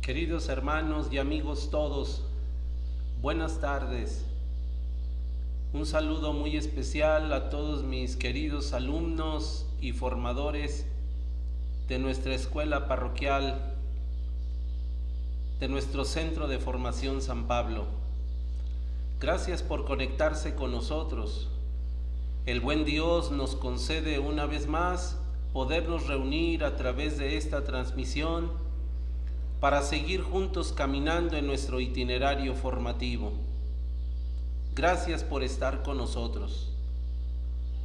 Queridos hermanos y amigos todos, buenas tardes. Un saludo muy especial a todos mis queridos alumnos y formadores de nuestra escuela parroquial, de nuestro Centro de Formación San Pablo. Gracias por conectarse con nosotros. El buen Dios nos concede una vez más podernos reunir a través de esta transmisión para seguir juntos caminando en nuestro itinerario formativo. Gracias por estar con nosotros.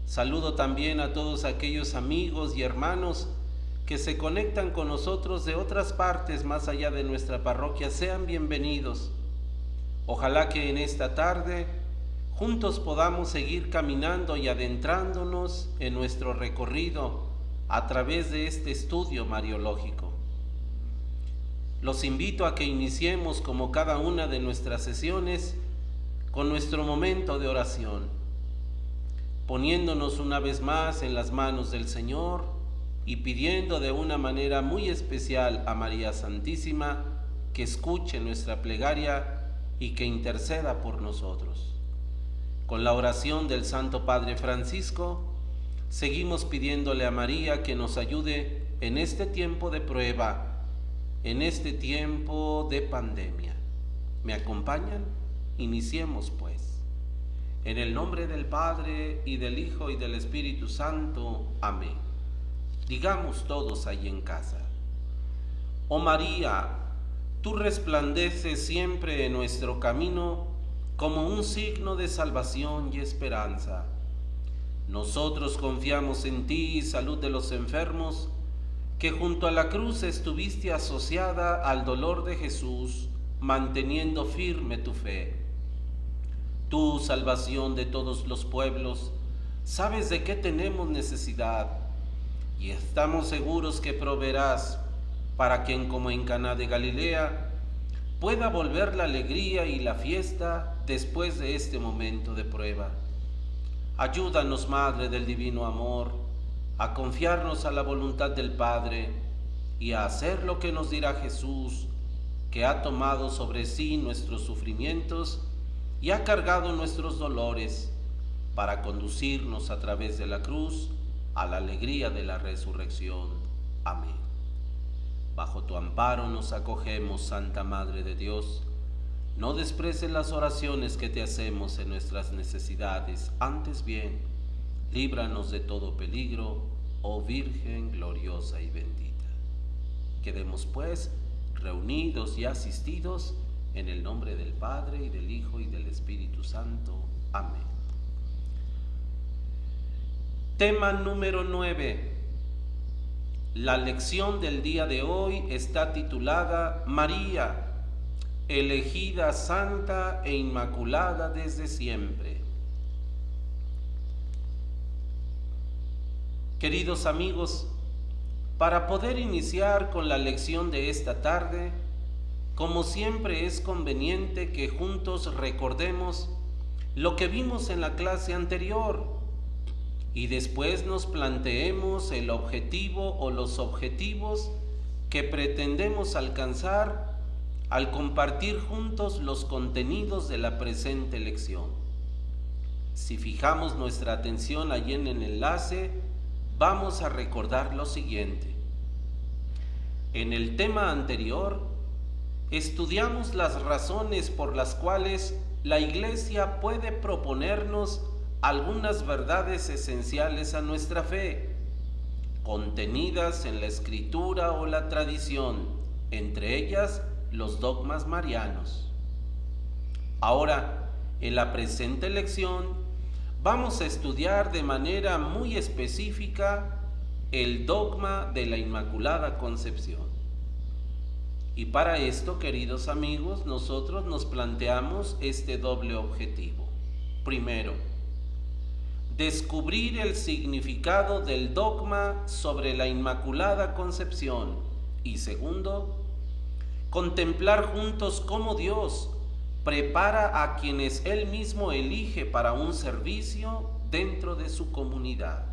Saludo también a todos aquellos amigos y hermanos que se conectan con nosotros de otras partes más allá de nuestra parroquia. Sean bienvenidos. Ojalá que en esta tarde juntos podamos seguir caminando y adentrándonos en nuestro recorrido a través de este estudio mariológico. Los invito a que iniciemos, como cada una de nuestras sesiones, con nuestro momento de oración, poniéndonos una vez más en las manos del Señor y pidiendo de una manera muy especial a María Santísima que escuche nuestra plegaria y que interceda por nosotros. Con la oración del Santo Padre Francisco, seguimos pidiéndole a María que nos ayude en este tiempo de prueba, en este tiempo de pandemia. ¿Me acompañan? Iniciemos pues. En el nombre del Padre, y del Hijo, y del Espíritu Santo. Amén. Digamos todos ahí en casa: Oh María, tú resplandeces siempre en nuestro camino como un signo de salvación y esperanza. Nosotros confiamos en ti, salud de los enfermos, que junto a la cruz estuviste asociada al dolor de Jesús, manteniendo firme tu fe. Tú, salvación de todos los pueblos, sabes de qué tenemos necesidad, y estamos seguros que proveerás para que, como en Caná de Galilea, pueda volver la alegría y la fiesta después de este momento de prueba. Ayúdanos, Madre del Divino Amor, a confiarnos a la voluntad del Padre y a hacer lo que nos dirá Jesús, que ha tomado sobre sí nuestros sufrimientos y ha cargado nuestros dolores para conducirnos a través de la cruz a la alegría de la resurrección. Amén. Bajo tu amparo nos acogemos, Santa Madre de Dios. No desprecies las oraciones que te hacemos en nuestras necesidades, antes bien, líbranos de todo peligro, oh Virgen gloriosa y bendita. Quedemos pues reunidos y asistidos en el nombre del Padre, y del Hijo, y del Espíritu Santo. Amén. Tema número 9. La lección del día de hoy está titulada María, elegida santa e inmaculada desde siempre. Queridos amigos, para poder iniciar con la lección de esta tarde, como siempre es conveniente que juntos recordemos lo que vimos en la clase anterior y después nos planteemos el objetivo o los objetivos que pretendemos alcanzar al compartir juntos los contenidos de la presente lección. Si fijamos nuestra atención allí en el enlace, vamos a recordar lo siguiente. En el tema anterior, estudiamos las razones por las cuales la Iglesia puede proponernos algunas verdades esenciales a nuestra fe, contenidas en la Escritura o la tradición, entre ellas los dogmas marianos. Ahora, en la presente lección, vamos a estudiar de manera muy específica el dogma de la Inmaculada Concepción. Y para esto, queridos amigos, nosotros nos planteamos este doble objetivo. Primero, descubrir el significado del dogma sobre la Inmaculada Concepción. Y segundo, contemplar juntos cómo Dios prepara a quienes Él mismo elige para un servicio dentro de su comunidad.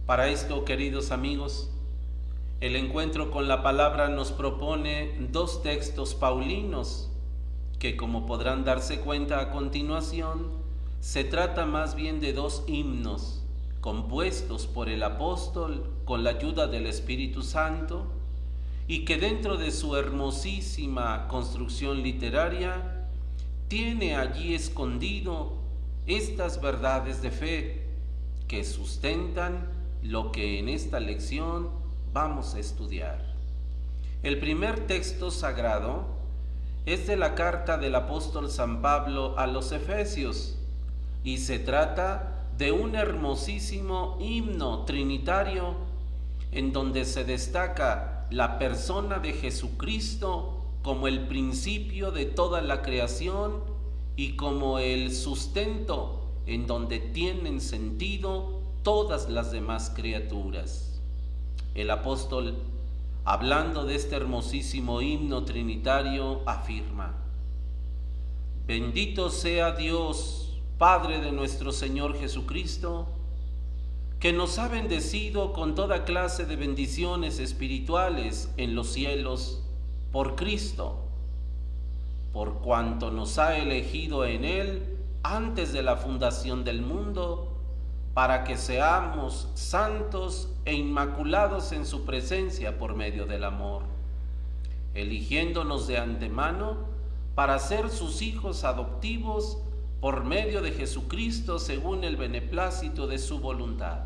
Para esto, queridos amigos, El encuentro con la palabra nos propone dos textos paulinos que, como podrán darse cuenta a continuación, se trata más bien de dos himnos compuestos por el apóstol con la ayuda del Espíritu Santo y que dentro de su hermosísima construcción literaria tiene allí escondido estas verdades de fe que sustentan lo que en esta lección vamos a estudiar. El primer texto sagrado es de la carta del apóstol San Pablo a los Efesios y se trata de un hermosísimo himno trinitario en donde se destaca la persona de Jesucristo como el principio de toda la creación y como el sustento en donde tienen sentido todas las demás criaturas. El apóstol, hablando de este hermosísimo himno trinitario, afirma: Bendito sea Dios, Padre de nuestro Señor Jesucristo, que nos ha bendecido con toda clase de bendiciones espirituales en los cielos por Cristo, por cuanto nos ha elegido en Él antes de la fundación del mundo, para que seamos santos e inmaculados en su presencia por medio del amor, eligiéndonos de antemano para ser sus hijos adoptivos por medio de Jesucristo según el beneplácito de su voluntad.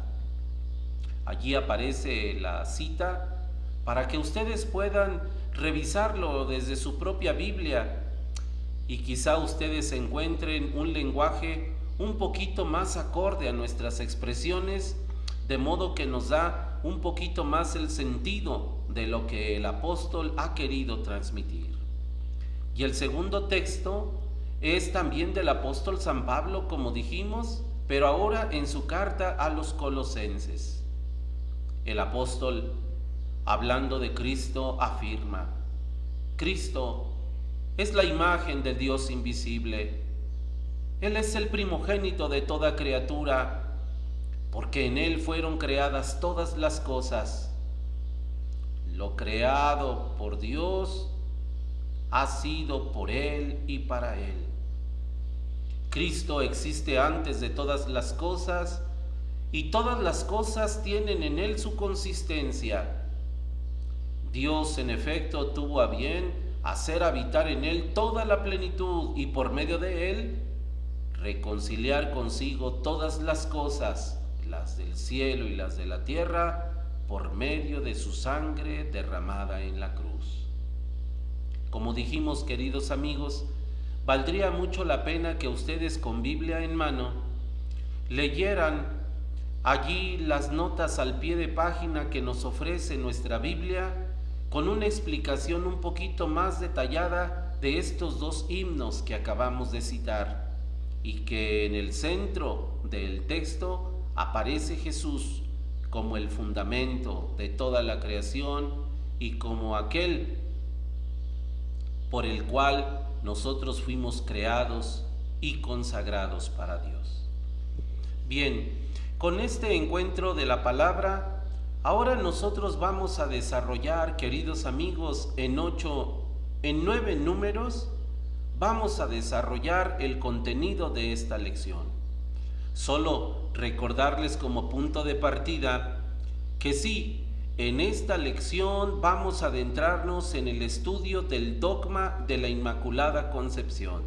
Allí aparece la cita para que ustedes puedan revisarlo desde su propia Biblia y quizá ustedes encuentren un lenguaje un poquito más acorde a nuestras expresiones, de modo que nos da un poquito más el sentido de lo que el apóstol ha querido transmitir. Y el segundo texto es también del apóstol San Pablo, como dijimos, pero ahora en su carta a los Colosenses. El apóstol, hablando de Cristo, afirma: Cristo es la imagen del Dios invisible. Él es el primogénito de toda criatura, porque en Él fueron creadas todas las cosas. Lo creado por Dios ha sido por Él y para Él. Cristo existe antes de todas las cosas y todas las cosas tienen en Él su consistencia. Dios, en efecto, tuvo a bien hacer habitar en Él toda la plenitud y por medio de Él reconciliar consigo todas las cosas, las del cielo y las de la tierra, por medio de su sangre derramada en la cruz. Como dijimos, queridos amigos, valdría mucho la pena que ustedes con Biblia en mano leyeran allí las notas al pie de página que nos ofrece nuestra Biblia, con una explicación un poquito más detallada de estos dos himnos que acabamos de citar, y que en el centro del texto aparece Jesús como el fundamento de toda la creación y como aquel por el cual nosotros fuimos creados y consagrados para Dios. Bien, con este encuentro de la palabra, ahora nosotros vamos a desarrollar, queridos amigos, en 9 números, vamos a desarrollar el contenido de esta lección. Solo recordarles como punto de partida que sí, en esta lección vamos a adentrarnos en el estudio del dogma de la Inmaculada Concepción.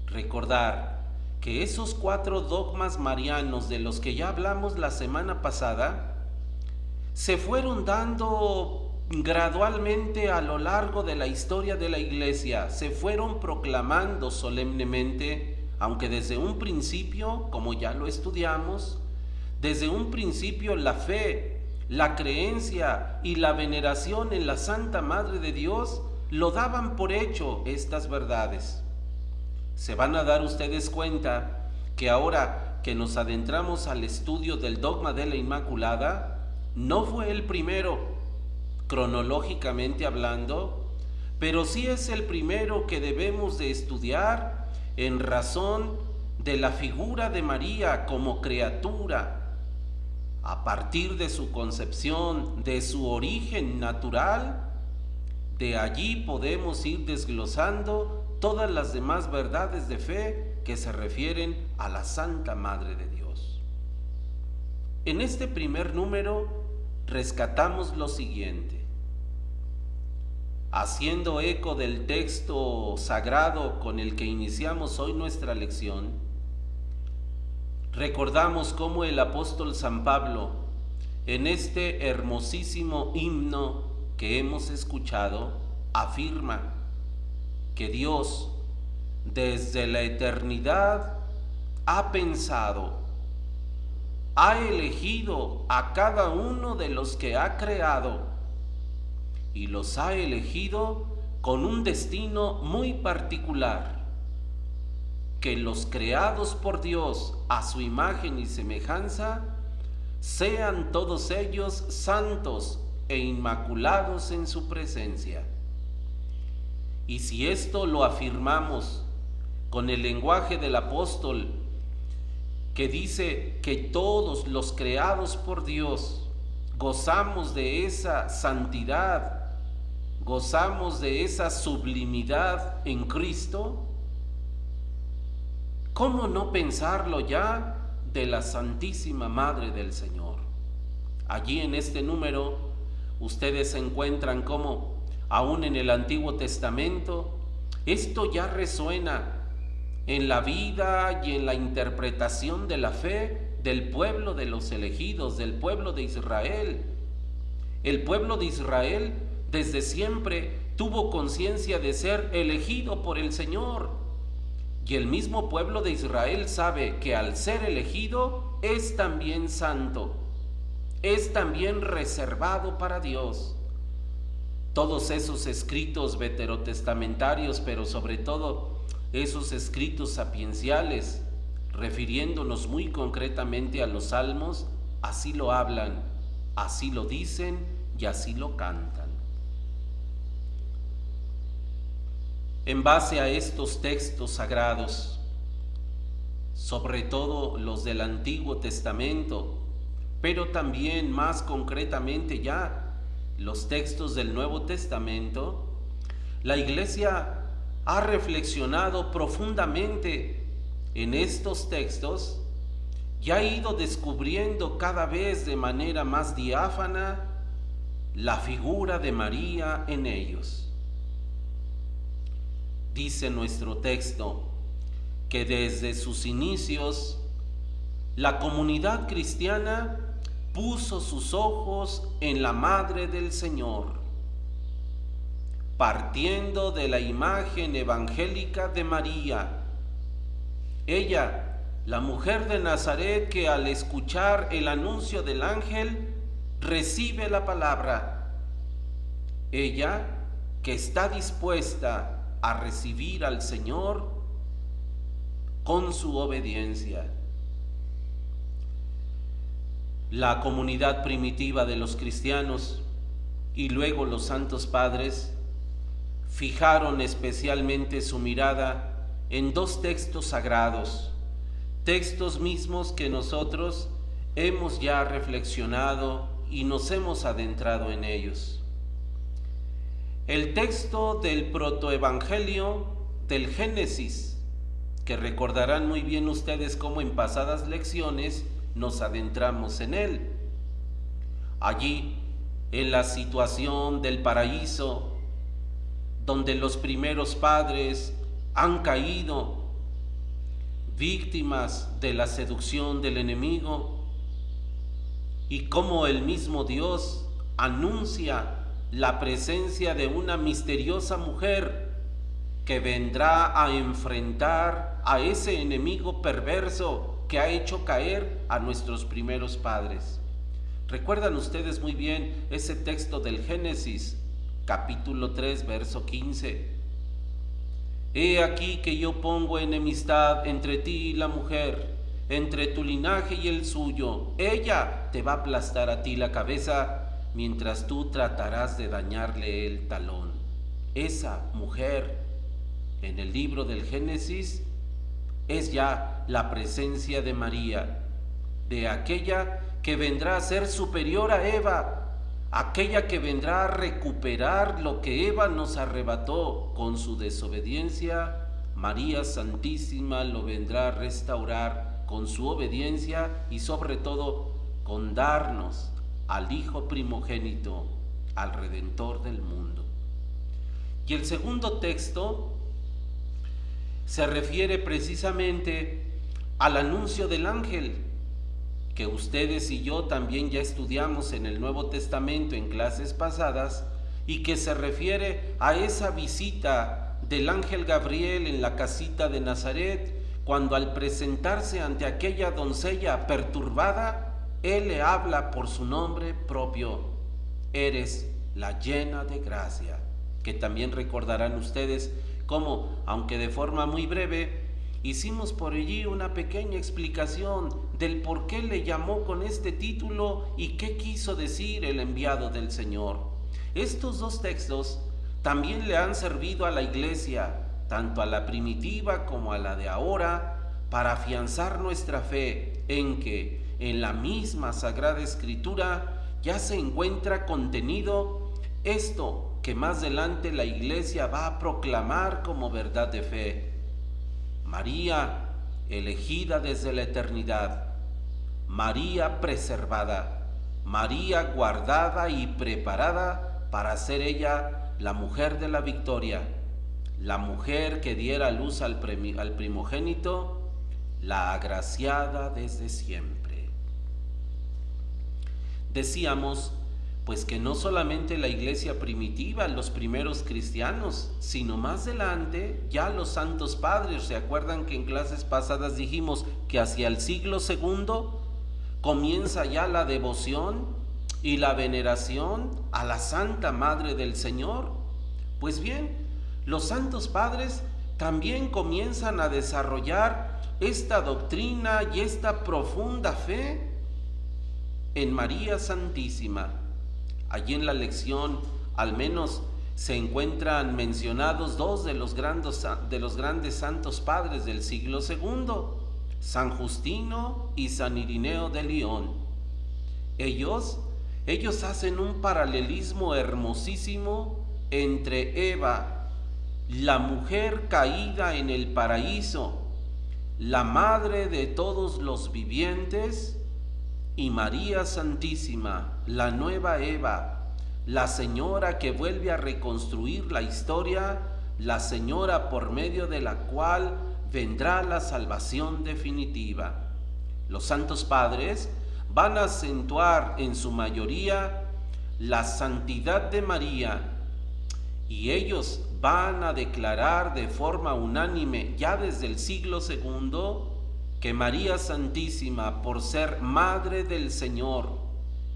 Recordar que esos 4 dogmas marianos de los que ya hablamos la semana pasada se fueron dando gradualmente a lo largo de la historia de la Iglesia, se fueron proclamando solemnemente, aunque desde un principio, como ya lo estudiamos, desde un principio la fe, la creencia y la veneración en la Santa Madre de Dios lo daban por hecho estas verdades. Se van a dar ustedes cuenta que ahora que nos adentramos al estudio del dogma de la Inmaculada, no fue el primero, cronológicamente hablando, pero sí es el primero que debemos de estudiar en razón de la figura de María como criatura, a partir de su concepción, de su origen natural, de allí podemos ir desglosando todas las demás verdades de fe que se refieren a la Santa Madre de Dios. En este primer número rescatamos lo siguiente. Haciendo eco del texto sagrado con el que iniciamos hoy nuestra lección, recordamos cómo el apóstol San Pablo, en este hermosísimo himno que hemos escuchado, afirma que Dios desde la eternidad ha pensado, ha elegido a cada uno de los que ha creado y los ha elegido con un destino muy particular, que los creados por Dios a su imagen y semejanza sean todos ellos santos e inmaculados en su presencia. Y si esto lo afirmamos con el lenguaje del apóstol, que dice que todos los creados por Dios gozamos de esa santidad, gozamos de esa sublimidad en Cristo, ¿cómo no pensarlo ya de la Santísima Madre del Señor? Allí en este número ustedes encuentran cómo aún en el Antiguo Testamento esto ya resuena en la vida y en la interpretación de la fe del pueblo de los elegidos, del pueblo de Israel. El pueblo de Israel desde siempre tuvo conciencia de ser elegido por el Señor. Y el mismo pueblo de Israel sabe que al ser elegido es también santo, es también reservado para Dios. Todos esos escritos veterotestamentarios, pero sobre todo esos escritos sapienciales, refiriéndonos muy concretamente a los salmos, así lo hablan, así lo dicen y así lo cantan. En base a estos textos sagrados, sobre todo los del Antiguo Testamento, pero también más concretamente ya los textos del Nuevo Testamento, la Iglesia ha reflexionado profundamente en estos textos y ha ido descubriendo cada vez de manera más diáfana la figura de María en ellos. Dice nuestro texto que desde sus inicios la comunidad cristiana puso sus ojos en la Madre del Señor, partiendo de la imagen evangélica de María. Ella, la mujer de Nazaret, que al escuchar el anuncio del ángel recibe la palabra. Ella, que está dispuesta a recibir al Señor con su obediencia. La comunidad primitiva de los cristianos y luego los santos padres fijaron especialmente su mirada en dos textos sagrados, textos mismos que nosotros hemos ya reflexionado y nos hemos adentrado en ellos. El texto del protoevangelio del Génesis, que recordarán muy bien ustedes cómo en pasadas lecciones nos adentramos en él. Allí, en la situación del paraíso, donde los primeros padres han caído víctimas de la seducción del enemigo, y cómo el mismo Dios anuncia la presencia de una misteriosa mujer que vendrá a enfrentar a ese enemigo perverso que ha hecho caer a nuestros primeros padres. ¿Recuerdan ustedes muy bien ese texto del Génesis, capítulo 3, verso 15? He aquí que yo pongo enemistad entre ti y la mujer, entre tu linaje y el suyo. Ella te va a aplastar a ti la cabeza, mientras tú tratarás de dañarle el talón. Esa mujer en el libro del Génesis es ya la presencia de María, de aquella que vendrá a ser superior a Eva, aquella que vendrá a recuperar lo que Eva nos arrebató con su desobediencia. María Santísima lo vendrá a restaurar con su obediencia y sobre todo con darnos al Hijo primogénito, al Redentor del mundo. Y el segundo texto se refiere precisamente al anuncio del ángel, que ustedes y yo también ya estudiamos en el Nuevo Testamento en clases pasadas, y que se refiere a esa visita del ángel Gabriel en la casita de Nazaret, cuando al presentarse ante aquella doncella perturbada, él le habla por su nombre propio: eres la llena de gracia, que también recordarán ustedes cómo, aunque de forma muy breve, hicimos por allí una pequeña explicación del por qué le llamó con este título y qué quiso decir el enviado del Señor. Estos dos textos también le han servido a la Iglesia, tanto a la primitiva como a la de ahora, para afianzar nuestra fe en que en la misma Sagrada Escritura ya se encuentra contenido esto que más adelante la Iglesia va a proclamar como verdad de fe. María, elegida desde la eternidad, María preservada, María guardada y preparada para ser ella la mujer de la victoria, la mujer que diera luz al primogénito, la agraciada desde siempre. Decíamos pues que no solamente la iglesia primitiva, los primeros cristianos, sino más adelante ya los santos padres. ¿Se acuerdan que en clases pasadas dijimos que hacia el siglo II comienza ya la devoción y la veneración a la Santa Madre del Señor? Pues bien, los santos padres también comienzan a desarrollar esta doctrina y esta profunda fe en María Santísima. Allí en la lección al menos se encuentran mencionados dos de los grandes santos padres del siglo II, San Justino y San Irineo de León. Ellos hacen un paralelismo hermosísimo entre Eva, la mujer caída en el paraíso, la madre de todos los vivientes, y María Santísima, la nueva Eva, la señora que vuelve a reconstruir la historia, la señora por medio de la cual vendrá la salvación definitiva. Los santos padres van a acentuar en su mayoría la santidad de María, y ellos van a declarar de forma unánime ya desde el siglo II que María Santísima, por ser Madre del Señor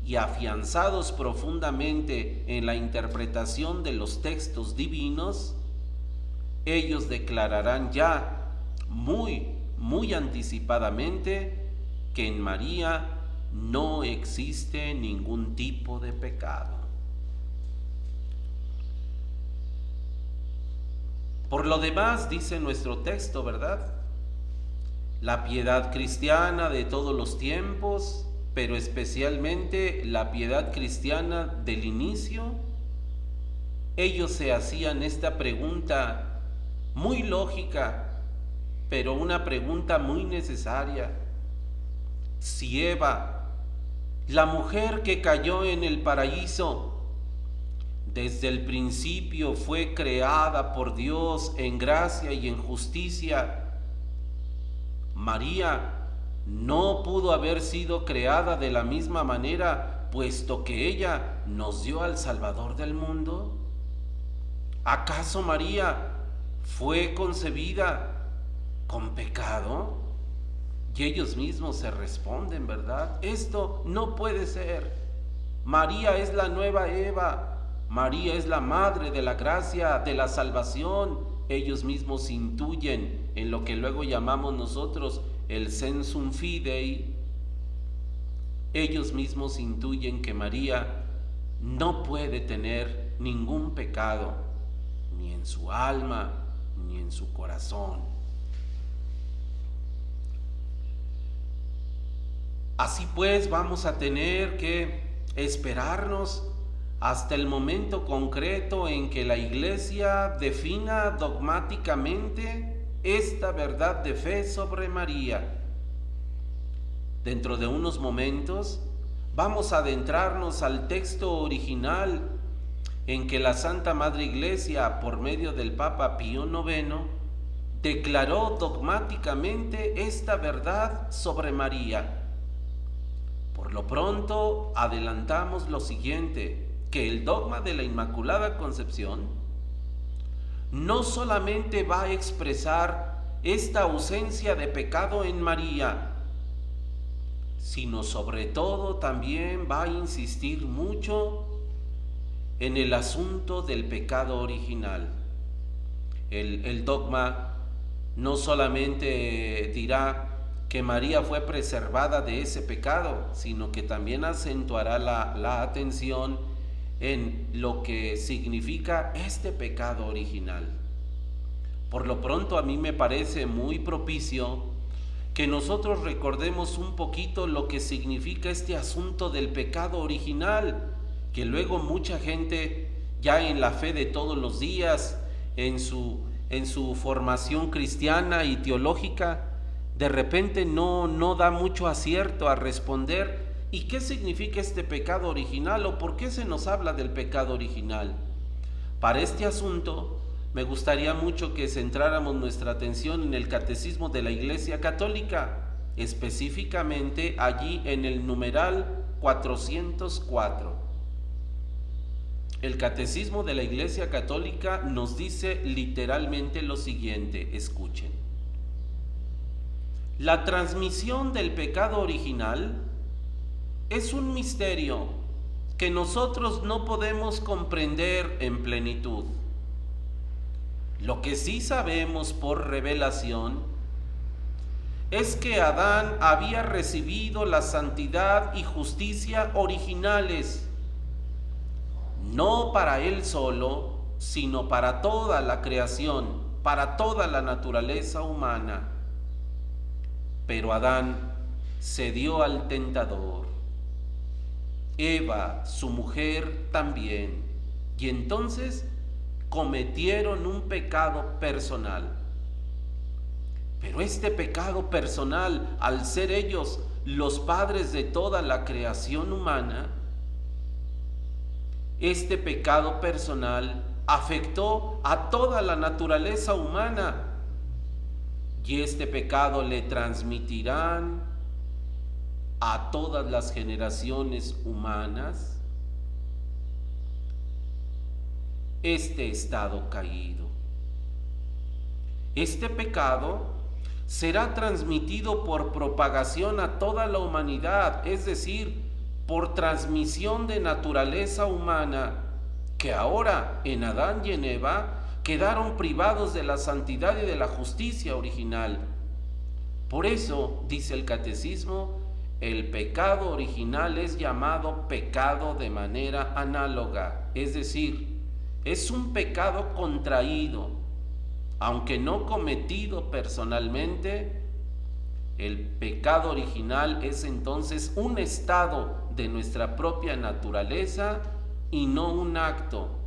y afianzados profundamente en la interpretación de los textos divinos, ellos declararán ya muy anticipadamente que en María no existe ningún tipo de pecado. Por lo demás, dice nuestro texto, ¿verdad?, la piedad cristiana de todos los tiempos, pero especialmente la piedad cristiana del inicio, ellos se hacían esta pregunta muy lógica, pero una pregunta muy necesaria. Si Eva, la mujer que cayó en el paraíso, desde el principio fue creada por Dios en gracia y en justicia, María no pudo haber sido creada de la misma manera, puesto que ella nos dio al Salvador del mundo. ¿Acaso María fue concebida con pecado? Y ellos mismos se responden, ¿verdad? Esto no puede ser. María es la nueva Eva. María es la madre de la gracia, de la salvación. Ellos mismos intuyen en lo que luego llamamos nosotros el sensum fidei. Ellos mismos intuyen que María no puede tener ningún pecado, ni en su alma, ni en su corazón. Así pues, vamos a tener que esperarnos hasta el momento concreto en que la Iglesia defina dogmáticamente esta verdad de fe sobre María. Dentro de unos momentos vamos a adentrarnos al texto original en que la Santa Madre Iglesia, por medio del Papa Pío IX, declaró dogmáticamente esta verdad sobre María. Por lo pronto, adelantamos lo siguiente, que el dogma de la Inmaculada Concepción no solamente va a expresar esta ausencia de pecado en María, sino sobre todo también va a insistir mucho en el asunto del pecado original. El dogma no solamente dirá que María fue preservada de ese pecado, sino que también acentuará la atención en lo que significa este pecado original. Por lo pronto, a mí me parece muy propicio que nosotros recordemos un poquito lo que significa este asunto del pecado original, que luego mucha gente ya en la fe de todos los días, en su formación cristiana y teológica, de repente no da mucho acierto a responder ¿y qué significa este pecado original o por qué se nos habla del pecado original? Para este asunto me gustaría mucho que centráramos nuestra atención en el Catecismo de la Iglesia Católica, específicamente allí en el numeral 404. El Catecismo de la Iglesia Católica nos dice literalmente lo siguiente, escuchen. La transmisión del pecado original es un misterio que nosotros no podemos comprender en plenitud. Lo que sí sabemos por revelación es que Adán había recibido la santidad y justicia originales, no para él solo, sino para toda la creación, para toda la naturaleza humana. Pero Adán cedió al tentador, Eva, su mujer, también, y entonces cometieron un pecado personal. Pero este pecado personal, al ser ellos los padres de toda la creación humana, este pecado personal afectó a toda la naturaleza humana, y este pecado le transmitirán a todas las generaciones humanas este estado caído. Este pecado será transmitido por propagación a toda la humanidad, es decir, por transmisión de naturaleza humana, que ahora en Adán y en Eva quedaron privados de la santidad y de la justicia original. Por eso, dice el Catecismo, el pecado original es llamado pecado de manera análoga, es decir, es un pecado contraído, aunque no cometido personalmente. El pecado original es entonces un estado de nuestra propia naturaleza y no un acto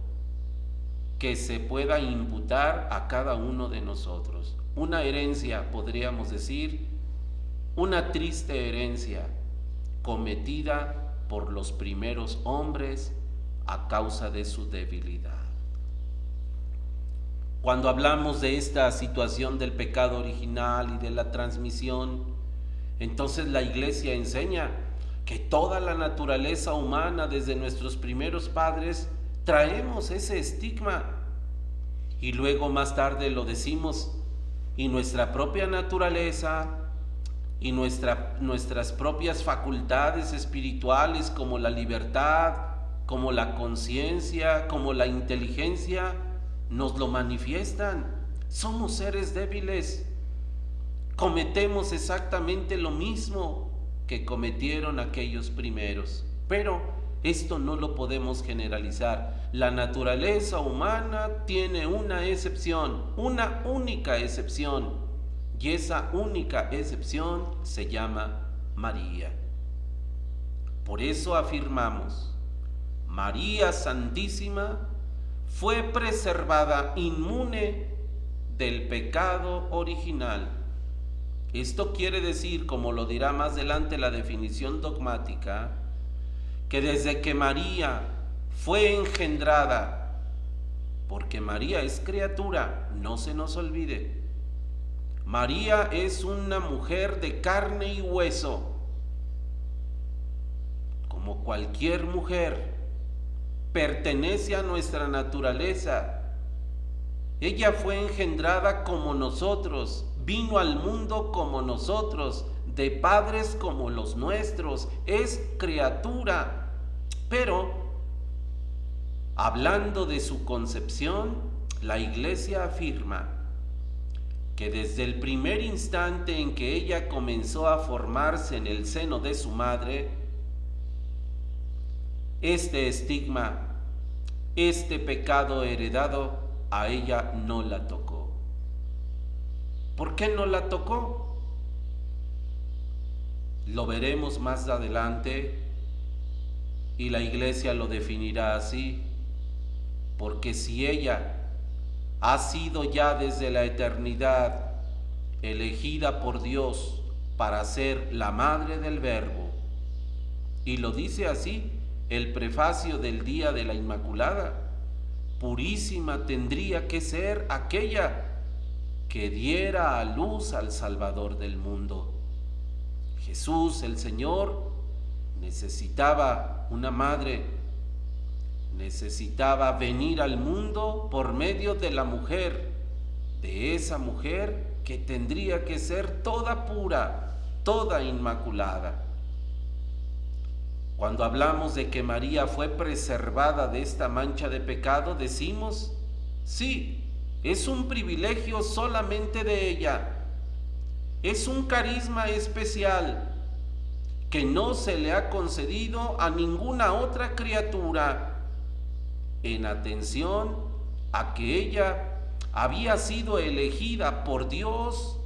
que se pueda imputar a cada uno de nosotros. Una herencia, podríamos decir, una triste herencia cometida por los primeros hombres a causa de su debilidad. Cuando hablamos de esta situación del pecado original y de la transmisión, entonces la Iglesia enseña que toda la naturaleza humana, desde nuestros primeros padres, traemos ese estigma. Y luego más tarde lo decimos, y nuestra propia naturaleza y nuestras propias facultades espirituales, como la libertad, como la conciencia, como la inteligencia, nos lo manifiestan. Somos seres débiles, cometemos exactamente lo mismo que cometieron aquellos primeros, pero esto no lo podemos generalizar. La naturaleza humana tiene una excepción, una única excepción, y esa única excepción se llama María. Por eso afirmamos, María Santísima fue preservada inmune del pecado original. Esto quiere decir, como lo dirá más adelante la definición dogmática, que desde que María fue engendrada, porque María es criatura, no se nos olvide, María es una mujer de carne y hueso, como cualquier mujer, pertenece a nuestra naturaleza. Ella fue engendrada como nosotros, vino al mundo como nosotros, de padres como los nuestros, es criatura. Pero, hablando de su concepción, la Iglesia afirma que desde el primer instante en que ella comenzó a formarse en el seno de su madre, este estigma, este pecado heredado, a ella no la tocó. ¿Por qué no la tocó? Lo veremos más adelante y la Iglesia lo definirá así, porque si ella ha sido ya desde la eternidad elegida por Dios para ser la madre del Verbo, y lo dice así el prefacio del Día de la Inmaculada, purísima tendría que ser aquella que diera a luz al Salvador del mundo. Jesús, el Señor, necesitaba una madre, necesitaba venir al mundo por medio de la mujer, de esa mujer que tendría que ser toda pura, toda inmaculada. Cuando hablamos de que María fue preservada de esta mancha de pecado, decimos, sí, es un privilegio solamente de ella, es un carisma especial que no se le ha concedido a ninguna otra criatura, en atención a que ella había sido elegida por Dios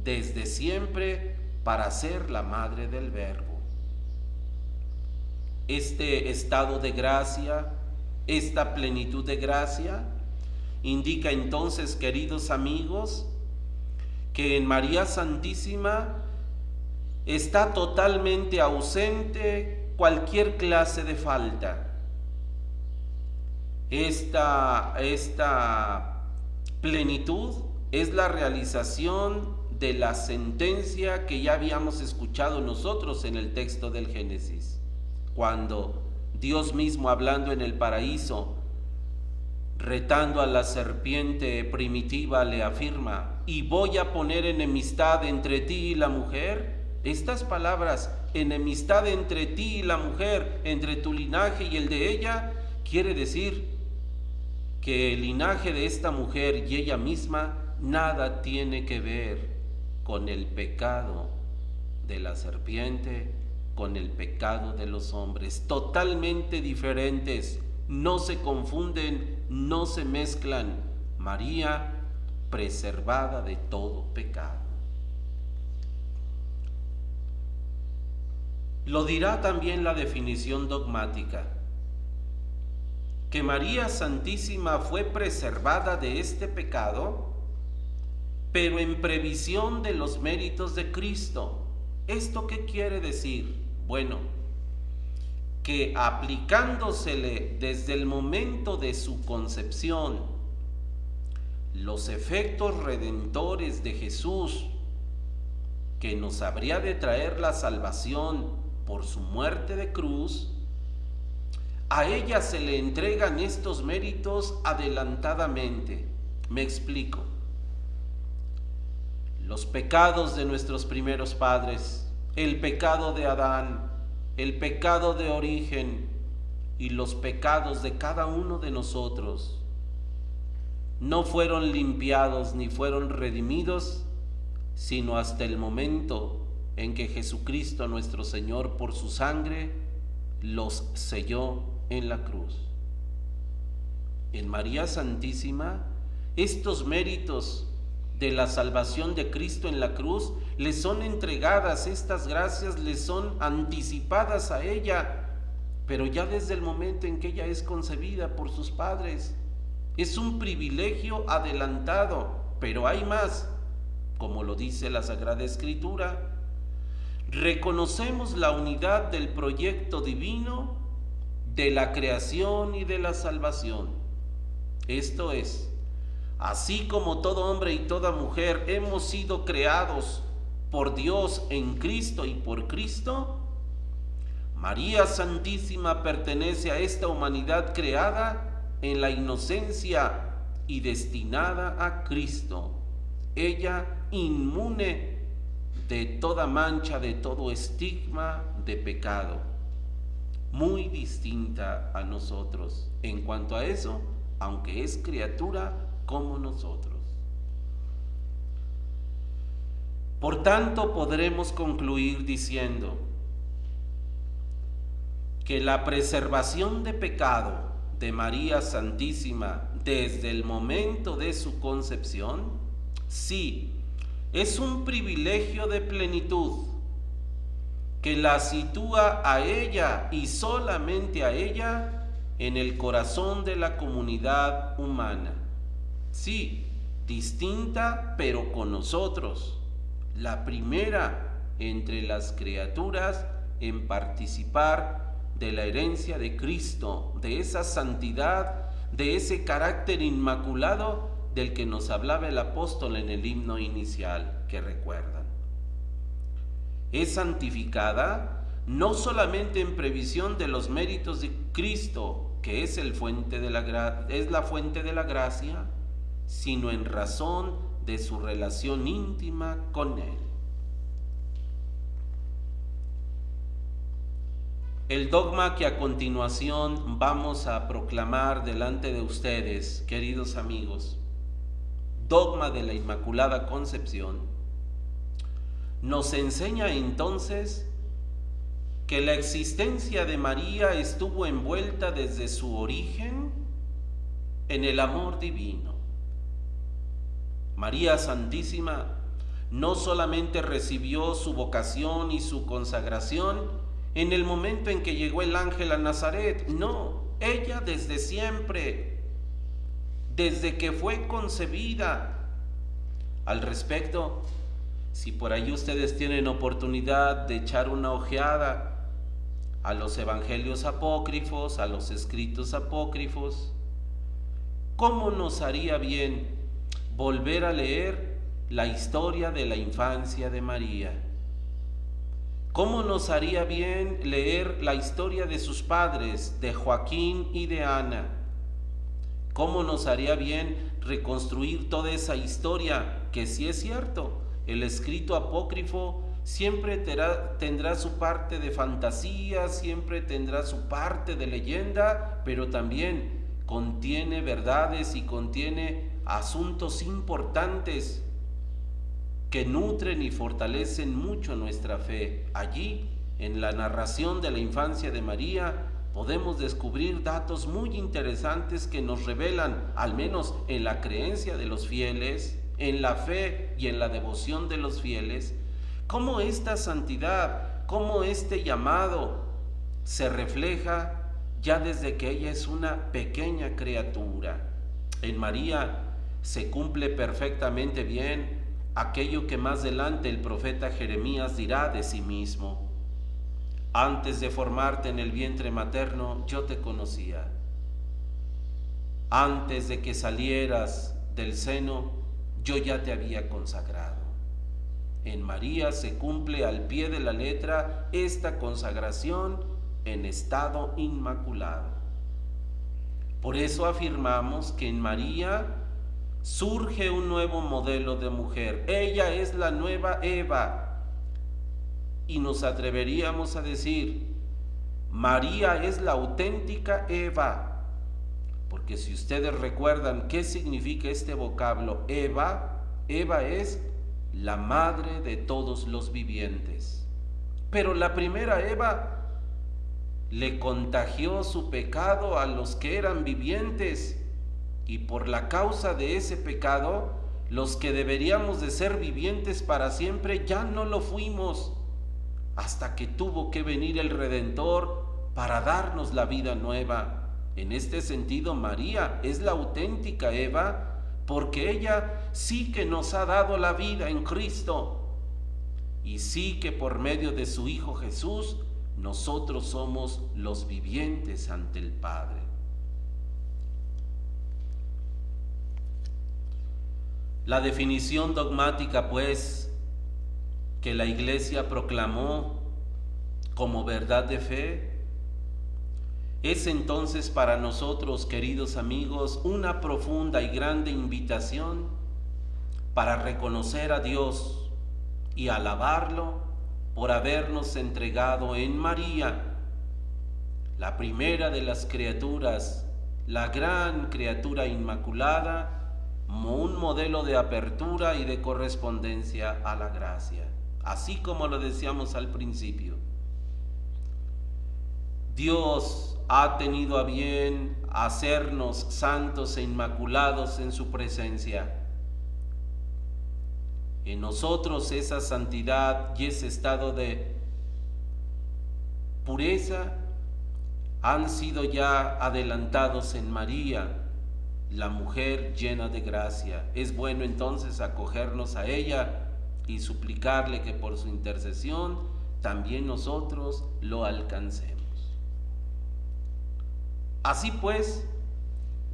desde siempre para ser la madre del Verbo. Este estado de gracia, esta plenitud de gracia, indica entonces, queridos amigos, que en María Santísima está totalmente ausente cualquier clase de falta. Esta plenitud es la realización de la sentencia que ya habíamos escuchado nosotros en el texto del Génesis, cuando Dios mismo, hablando en el paraíso, retando a la serpiente primitiva, le afirma: y voy a poner enemistad entre ti y la mujer. Estas palabras, enemistad entre ti y la mujer, entre tu linaje y el de ella, quiere decir que el linaje de esta mujer y ella misma nada tiene que ver con el pecado de la serpiente, con el pecado de los hombres, totalmente diferentes, no se confunden, no se mezclan. María, preservada de todo pecado. Lo dirá también la definición dogmática, que María Santísima fue preservada de este pecado, pero en previsión de los méritos de Cristo. ¿Esto qué quiere decir? Bueno, que aplicándosele desde el momento de su concepción los efectos redentores de Jesús, que nos habría de traer la salvación por su muerte de cruz, a ella se le entregan estos méritos adelantadamente. Me explico. Los pecados de nuestros primeros padres, el pecado de Adán, el pecado de origen y los pecados de cada uno de nosotros, no fueron limpiados ni fueron redimidos, sino hasta el momento en que Jesucristo nuestro Señor, por su sangre, los selló en la cruz. En María Santísima, estos méritos de la salvación de Cristo en la cruz, le son entregadas estas gracias, le son anticipadas a ella, pero ya desde el momento en que ella es concebida por sus padres. Es un privilegio adelantado, pero hay más, como lo dice la Sagrada Escritura. Reconocemos la unidad del proyecto divino de la creación y de la salvación. Esto es, así como todo hombre y toda mujer hemos sido creados por Dios en Cristo y por Cristo, María Santísima pertenece a esta humanidad creada en la inocencia y destinada a Cristo. Ella inmune de toda mancha, de todo estigma de pecado, muy distinta a nosotros. En cuanto a eso, aunque es criatura como nosotros. Por tanto, podremos concluir diciendo que la preservación de pecado de María Santísima desde el momento de su concepción, sí, es un privilegio de plenitud que la sitúa a ella y solamente a ella en el corazón de la comunidad humana. Sí, distinta pero con nosotros, la primera entre las criaturas en participar de la herencia de Cristo, de esa santidad, de ese carácter inmaculado del que nos hablaba el apóstol en el himno inicial, que recuerdan. Es santificada no solamente en previsión de los méritos de Cristo, que es la fuente de la gracia, sino en razón de su relación íntima con Él. El dogma que a continuación vamos a proclamar delante de ustedes, queridos amigos, dogma de la Inmaculada Concepción, nos enseña entonces que la existencia de María estuvo envuelta desde su origen en el amor divino. María Santísima no solamente recibió su vocación y su consagración en el momento en que llegó el ángel a Nazaret, no, ella desde siempre, desde que fue concebida. Al respecto, si por ahí ustedes tienen oportunidad de echar una ojeada a los evangelios apócrifos, a los escritos apócrifos, ¿cómo nos haría bien volver a leer la historia de la infancia de María? ¿Cómo nos haría bien leer la historia de sus padres, de Joaquín y de Ana? ¿Cómo nos haría bien reconstruir toda esa historia? Que sí es cierto, el escrito apócrifo siempre tendrá su parte de fantasía, siempre tendrá su parte de leyenda, pero también contiene verdades y contiene asuntos importantes que nutren y fortalecen mucho nuestra fe. Allí, en la narración de la infancia de María, podemos descubrir datos muy interesantes que nos revelan, al menos en la creencia de los fieles, en la fe y en la devoción de los fieles, cómo esta santidad, cómo este llamado se refleja ya desde que ella es una pequeña criatura. En María se cumple perfectamente bien aquello que más adelante el profeta Jeremías dirá de sí mismo: antes de formarte en el vientre materno, yo te conocía. Antes de que salieras del seno, yo ya te había consagrado. En María se cumple al pie de la letra esta consagración en estado inmaculado. Por eso afirmamos que en María surge un nuevo modelo de mujer. Ella es la nueva Eva. Y nos atreveríamos a decir, María es la auténtica Eva. Porque si ustedes recuerdan qué significa este vocablo Eva, Eva es la madre de todos los vivientes. Pero la primera Eva le contagió su pecado a los que eran vivientes, y por la causa de ese pecado los que deberíamos de ser vivientes para siempre, ya no lo fuimos, hasta que tuvo que venir el Redentor para darnos la vida nueva. En este sentido, María es la auténtica Eva, porque ella sí que nos ha dado la vida en Cristo, y sí que por medio de su Hijo Jesús, nosotros somos los vivientes ante el Padre. La definición dogmática, pues, que la Iglesia proclamó como verdad de fe, es entonces para nosotros, queridos amigos, una profunda y grande invitación para reconocer a Dios y alabarlo por habernos entregado en María, la primera de las criaturas, la gran criatura inmaculada, como un modelo de apertura y de correspondencia a la gracia, así como lo decíamos al principio. Dios ha tenido a bien hacernos santos e inmaculados en su presencia. En nosotros esa santidad y ese estado de pureza han sido ya adelantados en María, la mujer llena de gracia. Es bueno entonces acogernos a ella y suplicarle que por su intercesión también nosotros lo alcancemos. Así pues,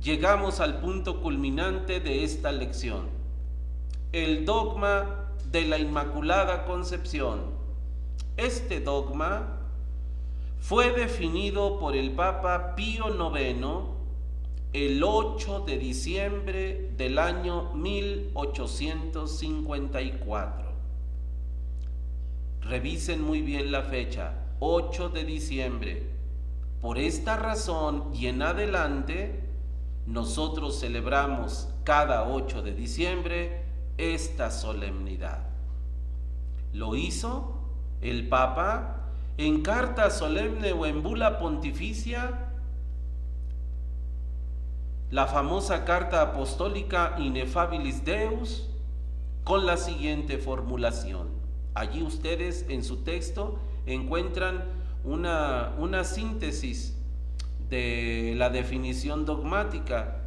llegamos al punto culminante de esta lección, el dogma de la Inmaculada Concepción. Este dogma fue definido por el Papa Pío IX el 8 de diciembre del año 1854. Revisen muy bien la fecha, 8 de diciembre. Por esta razón y en adelante, nosotros celebramos cada 8 de diciembre esta solemnidad. Lo hizo el Papa en carta solemne o en bula pontificia, la famosa carta apostólica Ineffabilis Deus, con la siguiente formulación. Allí ustedes en su texto encuentran una síntesis de la definición dogmática.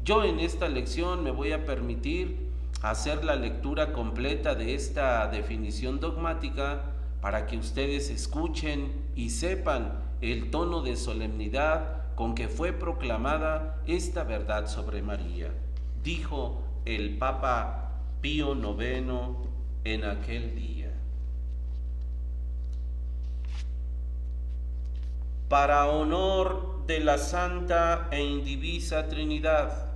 Yo en esta lección me voy a permitir hacer la lectura completa de esta definición dogmática para que ustedes escuchen y sepan el tono de solemnidad con que fue proclamada esta verdad sobre María. Dijo el Papa Pío IX en aquel día: para honor de la Santa e Indivisa Trinidad,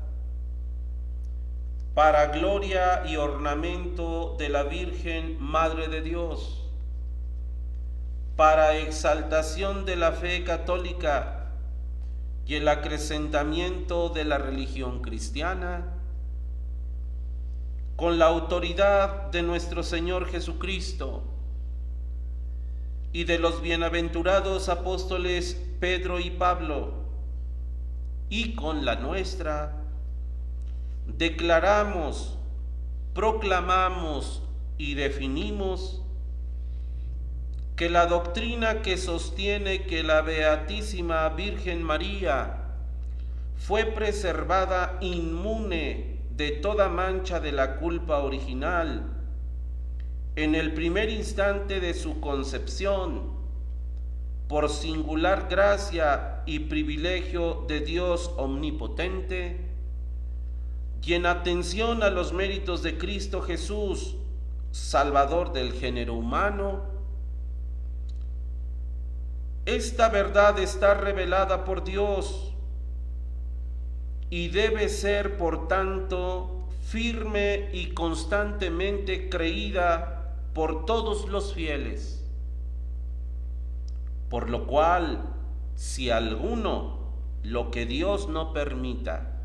para gloria y ornamento de la Virgen Madre de Dios, para exaltación de la fe católica y el acrecentamiento de la religión cristiana, con la autoridad de nuestro Señor Jesucristo y de los bienaventurados apóstoles Pedro y Pablo, y con la nuestra, declaramos, proclamamos y definimos que la doctrina que sostiene que la Beatísima Virgen María fue preservada inmune de toda mancha de la culpa original en el primer instante de su concepción, por singular gracia y privilegio de Dios omnipotente, y en atención a los méritos de Cristo Jesús, Salvador del género humano. Esta verdad está revelada por Dios y debe ser, por tanto, firme y constantemente creída por todos los fieles. Por lo cual, si alguno, lo que Dios no permita,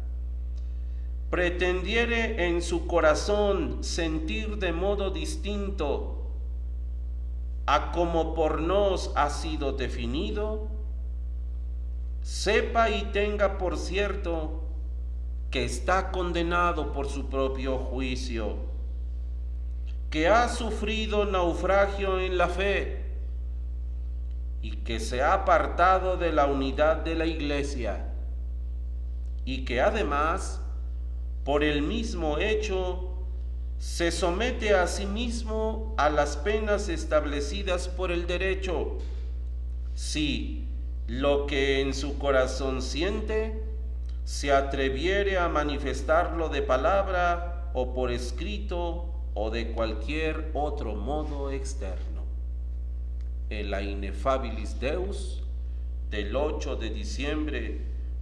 pretendiere en su corazón sentir de modo distinto a como por nos ha sido definido, sepa y tenga por cierto que está condenado por su propio juicio, que ha sufrido naufragio en la fe y que se ha apartado de la unidad de la Iglesia, y que además, por el mismo hecho, se somete a sí mismo a las penas establecidas por el derecho, si lo que en su corazón siente se atreviere a manifestarlo de palabra o por escrito o de cualquier otro modo externo. En la Ineffabilis Deus del 8 de diciembre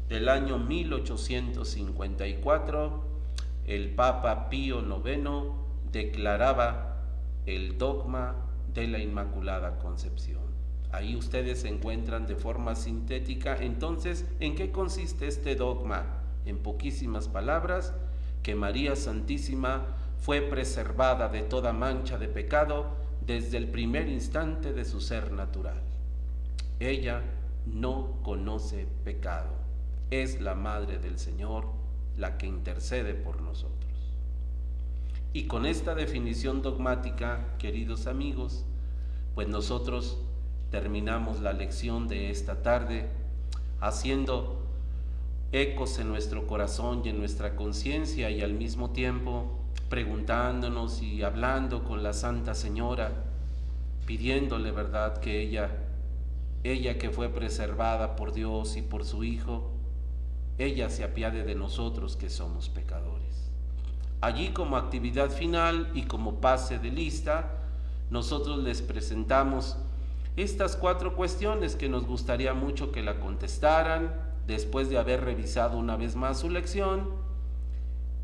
del año 1854, el Papa Pío IX declaraba el dogma de la Inmaculada Concepción. Ahí ustedes encuentran de forma sintética entonces en qué consiste este dogma. En poquísimas palabras, que María Santísima fue preservada de toda mancha de pecado desde el primer instante de su ser natural. Ella no conoce pecado. Es la Madre del Señor la que intercede por nosotros. Y con esta definición dogmática, queridos amigos, pues nosotros terminamos la lección de esta tarde haciendo ecos en nuestro corazón y en nuestra conciencia, y al mismo tiempo preguntándonos y hablando con la Santa Señora, pidiéndole, verdad, que ella que fue preservada por Dios y por su Hijo, ella se apiade de nosotros que somos pecadores. Allí, como actividad final y como pase de lista, nosotros les presentamos estas 4 cuestiones que nos gustaría mucho que la contestaran después de haber revisado una vez más su lección,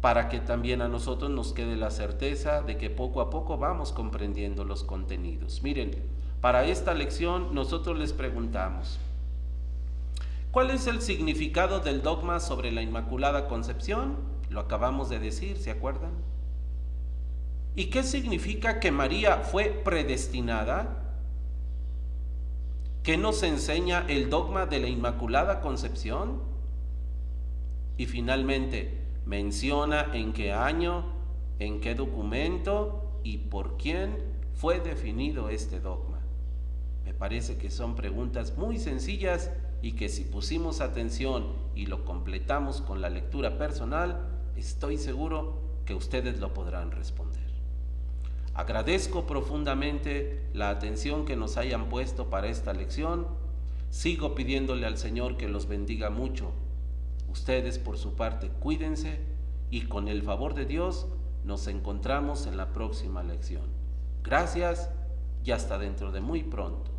para que también a nosotros nos quede la certeza de que poco a poco vamos comprendiendo los contenidos. Miren, para esta lección nosotros les preguntamos: ¿cuál es el significado del dogma sobre la Inmaculada Concepción? Lo acabamos de decir, ¿se acuerdan? ¿Y qué significa que María fue predestinada? ¿Qué nos enseña el dogma de la Inmaculada Concepción? Y finalmente, menciona en qué año, en qué documento y por quién fue definido este dogma. Me parece que son preguntas muy sencillas y que si pusimos atención y lo completamos con la lectura personal, estoy seguro que ustedes lo podrán responder. Agradezco profundamente la atención que nos hayan puesto para esta lección. Sigo pidiéndole al Señor que los bendiga mucho. Ustedes, por su parte, cuídense y con el favor de Dios nos encontramos en la próxima lección. Gracias y hasta dentro de muy pronto.